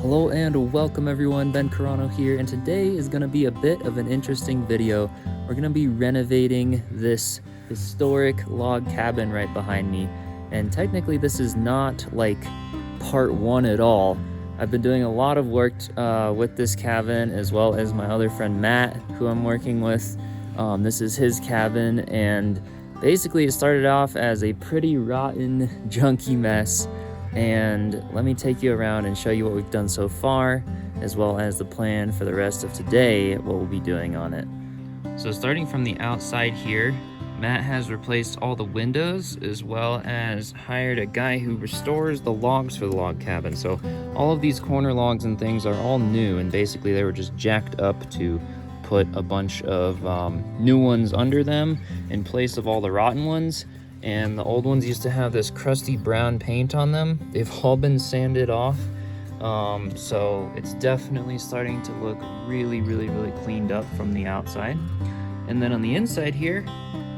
Hello and welcome everyone, Ben Carano here, and today is going to be a bit of an interesting video. We're going to be renovating this historic log cabin right behind me, and technically this is not like part one at all. I've been doing a lot of work with this cabin, as well as my other friend Matt, who I'm working with. This is his cabin, and basically it started off as a pretty rotten, junky mess. And let me take you around and show you what we've done so far, as well as the plan for the rest of today, what we'll be doing on it. So starting from the outside here, Matt has replaced all the windows, as well as hired a guy who restores the logs for the log cabin. So all of these corner logs and things are all new, and basically they were just jacked up to put a bunch of new ones under them in place of all the rotten ones. And the old ones used to have this crusty brown paint on them. They've all been sanded off, so it's definitely starting to look really cleaned up from the outside. And then on the inside here,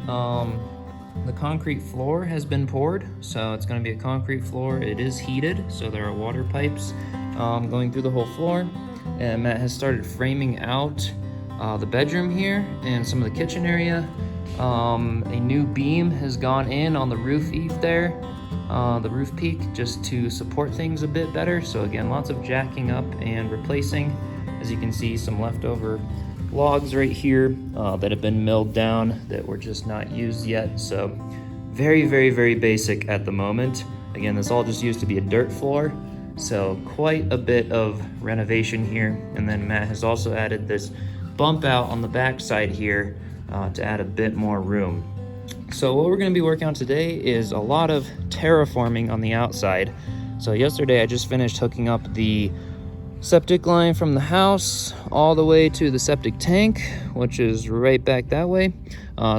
the concrete floor has been poured, so it's going to be a concrete floor. It is heated, so there are water pipes going through the whole floor. And Matt has started framing out the bedroom here and some of the kitchen area. A new beam has gone in on the roof eave there, the roof peak, just to support things a bit better. So again, lots of jacking up and replacing. As you can see, some leftover logs right here that have been milled down that were just not used yet. So very basic at the moment. Again, this all just used to be a dirt floor, so quite a bit of renovation here. And then Matt has also added this bump out on the back side here to add a bit more room. So what we're going to be working on today is a lot of terraforming on the outside. So yesterday I just finished hooking up the septic line from the house all the way to the septic tank, which is right back that way.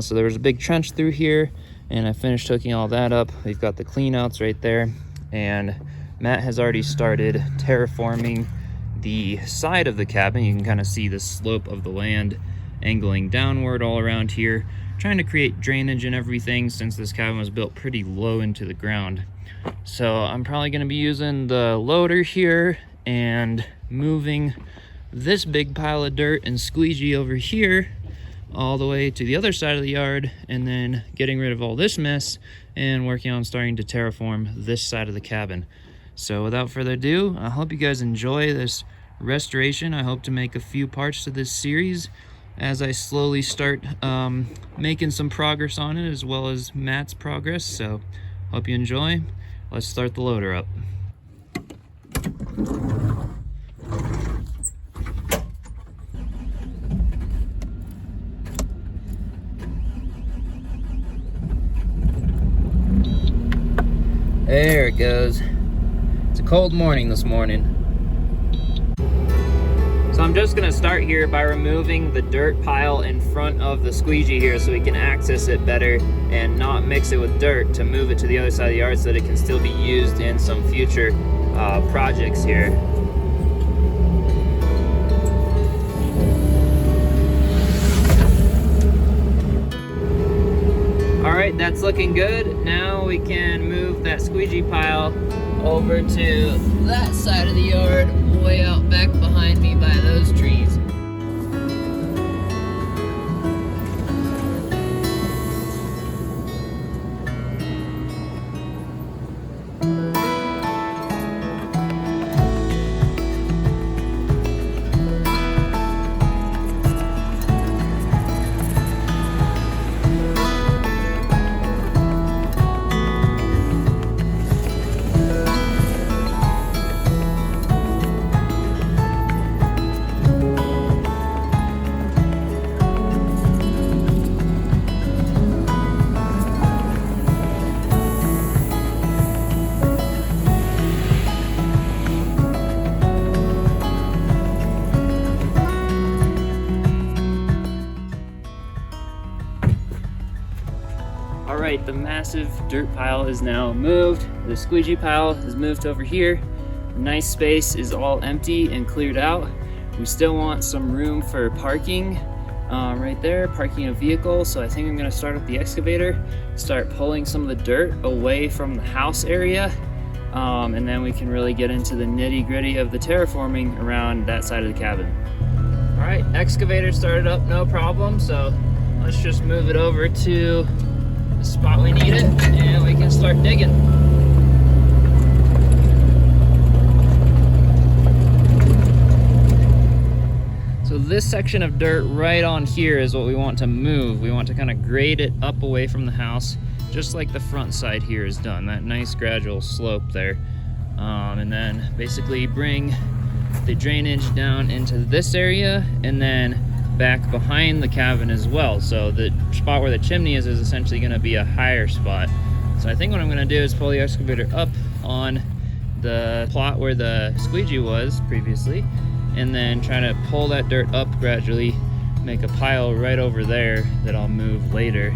So there was a big trench through here, and I finished hooking all that up. We've got the clean outs right there, and Matt has already started terraforming the side of the cabin. You can kind of see the slope of the land angling downward all around here, trying to create drainage and everything, since this cabin was built pretty low into the ground. So I'm probably going to be using the loader here and moving this big pile of dirt and squeegee over here all the way to the other side of the yard, and then getting rid of all this mess and working on starting to terraform this side of the cabin. So without further ado, I hope you guys enjoy this restoration. I hope to make a few parts to this series as I slowly start making some progress on it, as well as Matt's progress. So hope you enjoy. Let's start the loader up. There it goes. It's a cold morning this morning. So I'm just gonna start here by removing the dirt pile in front of the squeegee here, so we can access it better and not mix it with dirt, to move it to the other side of the yard so that it can still be used in some future projects here. All right, that's looking good. Now we can move that squeegee pile over to that side of the yard, way out back behind me by those trees. Alright, the massive dirt pile is now moved. The squeegee pile is moved over here. The nice space is all empty and cleared out. We still want some room for parking right there, parking a vehicle. So I think I'm gonna start with the excavator, start pulling some of the dirt away from the house area, and then we can really get into the nitty-gritty of the terraforming around that side of the cabin. All right, excavator started up, no problem, so let's just move it over to the spot we need it, and we can start digging. So this section of dirt right on here is what we want to move. We want to kind of grade it up away from the house, just like the front side here is done, that nice gradual slope there. And then basically bring the drainage down into this area and then back behind the cabin as well. So the spot where the chimney is essentially going to be a higher spot. So I think what I'm going to do is pull the excavator up on the plot where the squeegee was previously, and then try to pull that dirt up gradually, make a pile right over there that I'll move later,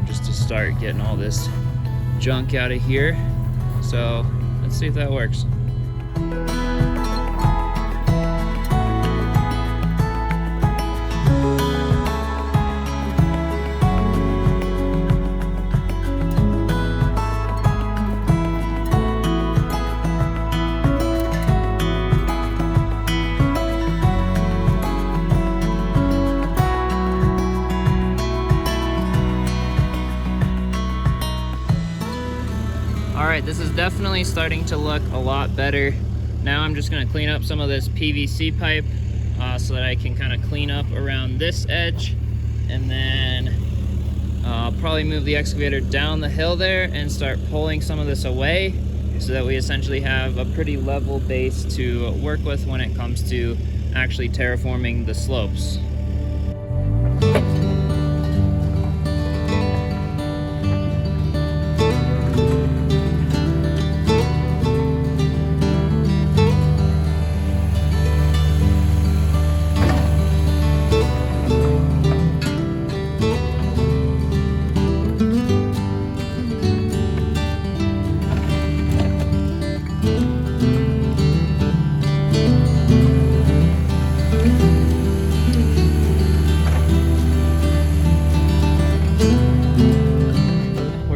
just to start getting all this junk out of here. So let's see if that works. Alright, this is definitely starting to look a lot better. Now I'm just going to clean up some of this PVC pipe so that I can kind of clean up around this edge, and then I'll probably move the excavator down the hill there and start pulling some of this away so that we essentially have a pretty level base to work with when it comes to actually terraforming the slopes.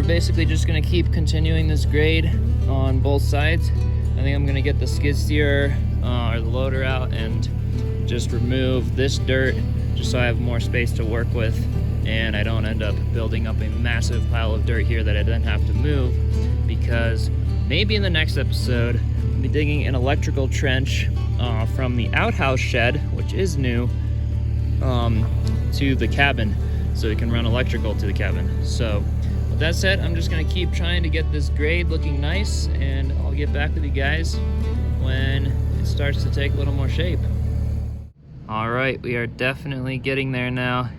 Basically just going to keep continuing this grade on both sides. I think I'm going to get the skid steer or the loader out and just remove this dirt just so I have more space to work with and I don't end up building up a massive pile of dirt here that I then have to move, because maybe in the next episode I'll be digging an electrical trench from the outhouse shed, which is new, to the cabin so we can run electrical to the cabin. So with that said, I'm just going to keep trying to get this grade looking nice, and I'll get back with you guys when it starts to take a little more shape. Alright, we are definitely getting there now.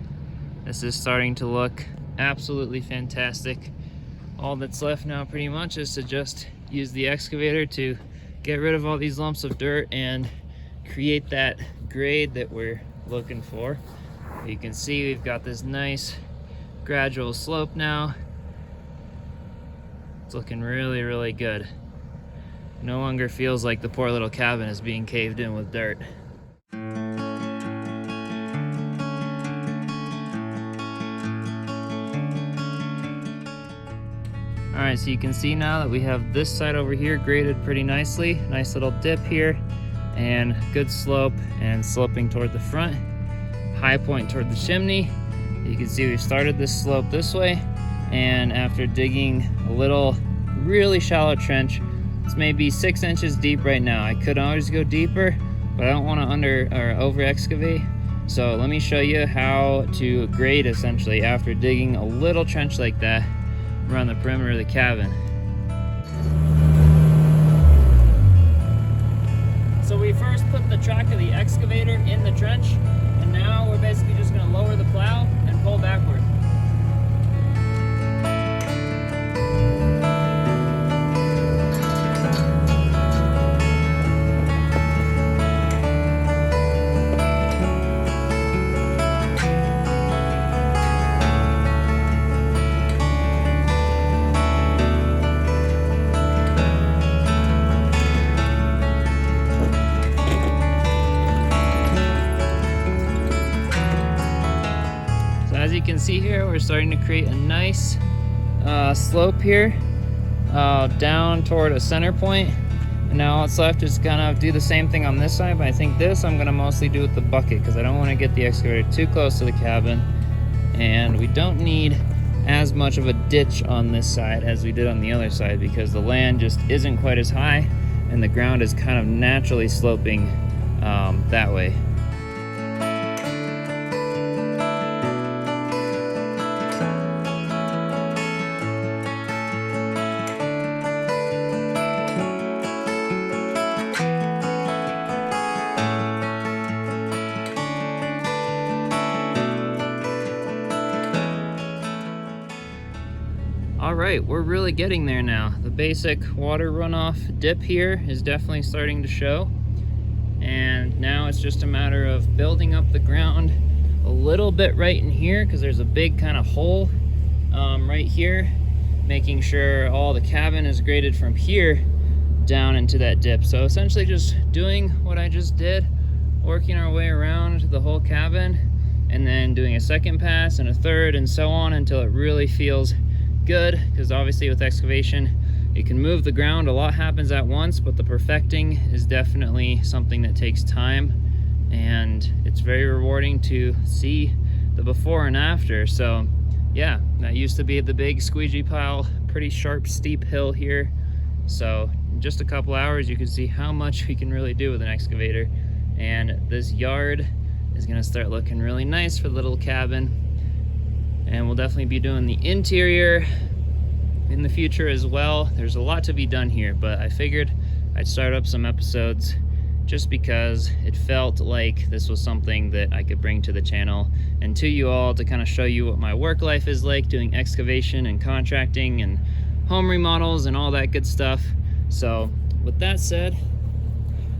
This is starting to look absolutely fantastic. All that's left now pretty much is to just use the excavator to get rid of all these lumps of dirt and create that grade that we're looking for. You can see we've got this nice gradual slope now. It's looking really, really good. No longer feels like the poor little cabin is being caved in with dirt. Alright, so you can see now that we have this side over here graded pretty nicely. Nice little dip here, and good slope and sloping toward the front. High point toward the chimney. You can see we started this slope this way, and after digging a little really shallow trench, it's maybe 6 inches deep right now. I could always go deeper, but I don't want to over excavate. So let me show you how to grade essentially after digging a little trench like that around the perimeter of the cabin. So we first put the track of the excavator in the trench, and now we're basically just going to lower the plow and pull backward. As you can see here, we're starting to create a nice slope here, down toward a center point. And now all that's left is kind of do the same thing on this side, but I think this I'm gonna mostly do with the bucket because I don't want to get the excavator too close to the cabin. And we don't need as much of a ditch on this side as we did on the other side because the land just isn't quite as high and the ground is kind of naturally sloping that way. All right, we're really getting there now. The basic water runoff dip here is definitely starting to show. And now it's just a matter of building up the ground a little bit right in here because there's a big kind of hole right here, making sure all the cabin is graded from here down into that dip. So essentially just doing what I just did, working our way around the whole cabin and then doing a second pass and a third and so on until it really feels good, because obviously with excavation you can move the ground, a lot happens at once, but the perfecting is definitely something that takes time, and it's very rewarding to see the before and after. So yeah, that used to be the big squeegee pile, pretty sharp steep hill here. So in just a couple hours you can see how much we can really do with an excavator, and this yard is going to start looking really nice for the little cabin. And we'll definitely be doing the interior in the future as well. There's a lot to be done here, but I figured I'd start up some episodes just because it felt like this was something that I could bring to the channel and to you all to kind of show you what my work life is like doing excavation and contracting and home remodels and all that good stuff. So with that said,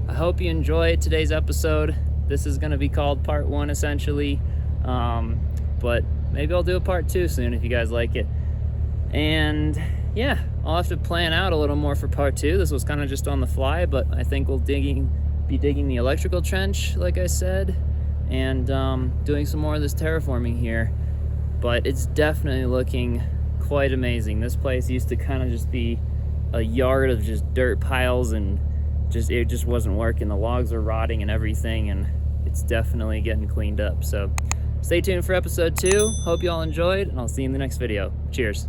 I hope you enjoyed today's episode. This is going to be called part 1 essentially, but maybe I'll do a part 2 soon if you guys like it. And yeah, I'll have to plan out a little more for part 2. This was kind of just on the fly, but I think we'll be digging the electrical trench, like I said, and doing some more of this terraforming here. But it's definitely looking quite amazing. This place used to kind of just be a yard of just dirt piles, and it just wasn't working. The logs are rotting and everything, and it's definitely getting cleaned up. So stay tuned for episode 2. Hope you all enjoyed, and I'll see you in the next video. Cheers.